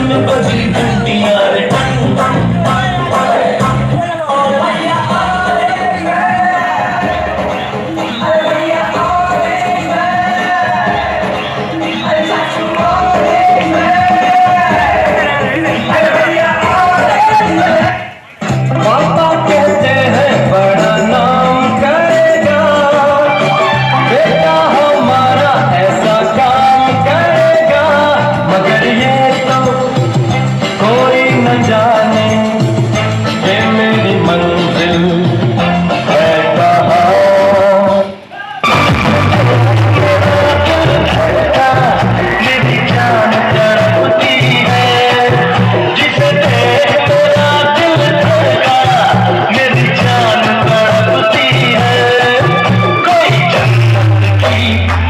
में बजी घंटियां रे टन टन टन टन। ओ भैया पापा कहते हैं बड़ा नाम करेगा, बेटा हमारा ऐसा काम करेगा, मगर ये तो कोई न जाने ये मेरी मंजिल है कहाँ। मेरी जान तड़पती है, जिसे देख तेरा दिल धड़का, मेरी जान तड़पती है। कोई जन्नत की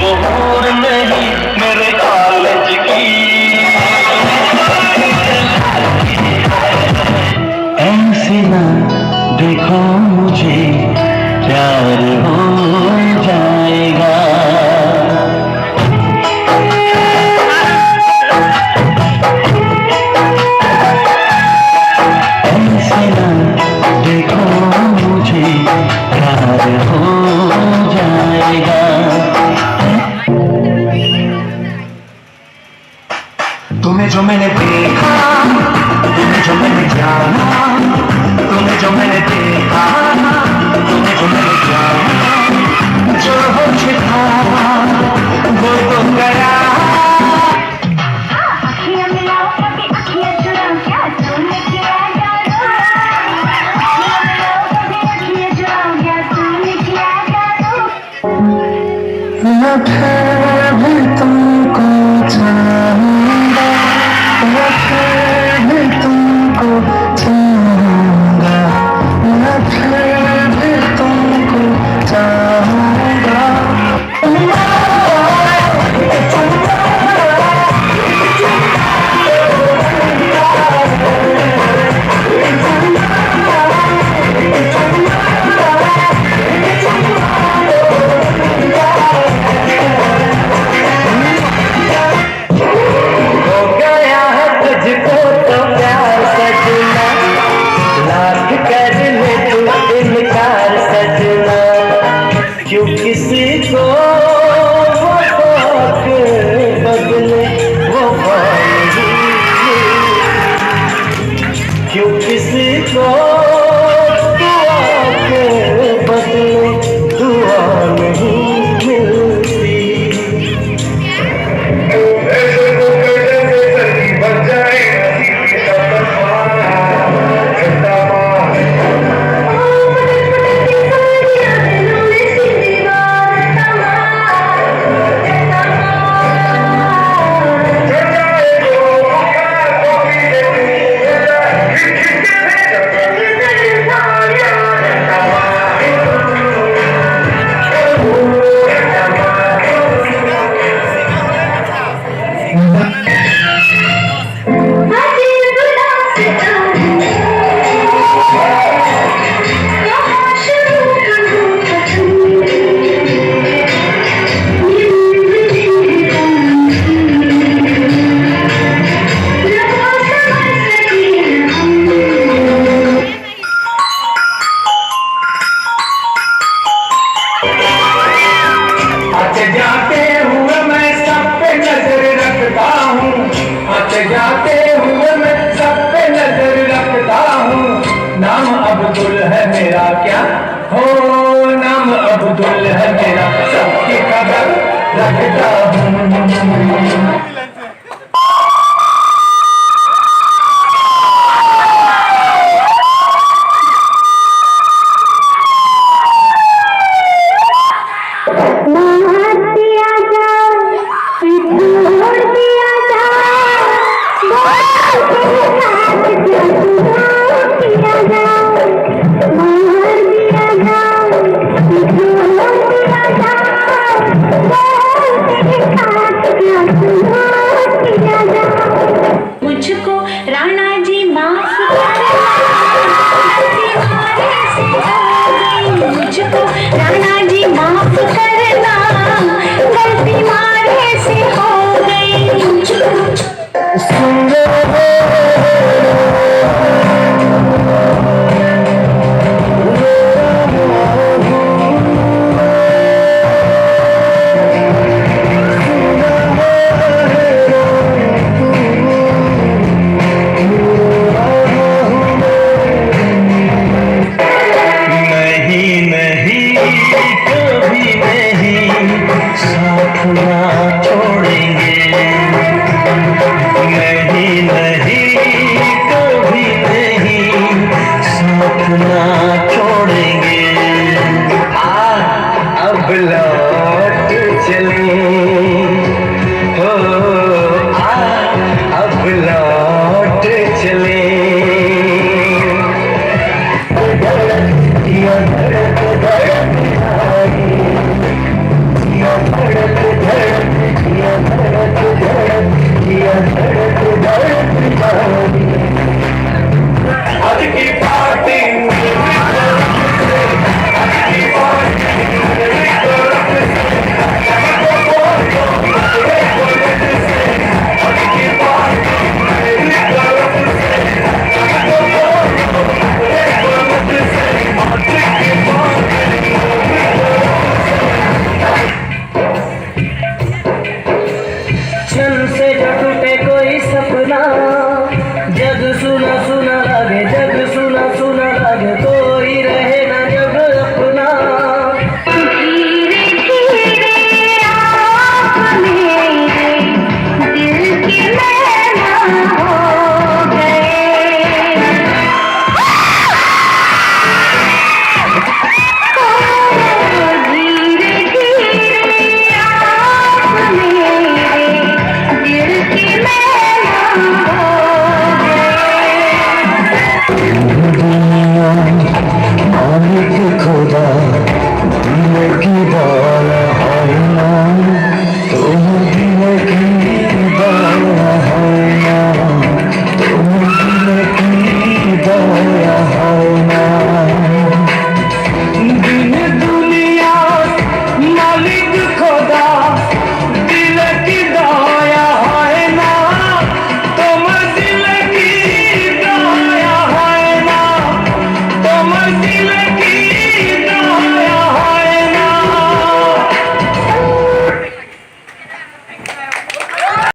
वो हूर नहीं मेरे कॉलेज की। ऐसे ना देखो मुझे, प्यार हो जाएगा। ऐसे ना देखो मुझे, प्यार हो जाएगा। तुम्हें जो मैंने देखा, तुम्हें जो मैंने जाना, तुम्हें जो मैंने देखा, तुम्हें जो मैंने जाना, जो हो छिपा वो तो गया। अखियाँ मिलाओ कभी अखियाँ चुराओ, क्या तूने किया जादू। अखियाँ मिलाओ कभी अखियाँ चुराओ, क्या तूने किया जादू। मैं फिर भी तुमको चाहूँगा, मैं फिर भी तुमको चाहूँगा, मैं फिर भी तुमको चाहूँगा। हो गया है तुझको तो प्यार सजना, लाख कर ले तू इनकार सजना, क्यों किसी को वो शौक बदले वो पाएगी, क्यों किसी को दुआ के बदले दुआ नहीं मिलती। आते जाते हुए मैं सब पे नजर रखता हूँ, आते जाते हुए मैं सब पे नजर रखता हूँ। नाम अब्दुल है मेरा क्या हो, नाम अब्दुल है मेरा, सबकी कदर रखता हूँ। मार दिया जाए, छोड़ दिया जाए, बोल के साथ किया जाए। मार दिया जाए, छोड़ दिया जाए, बोल के साथ किया जाए। मुझको राणा जी माफ करना, मुझको राणा जी माफ करना, गलती मारे से हो गई। हो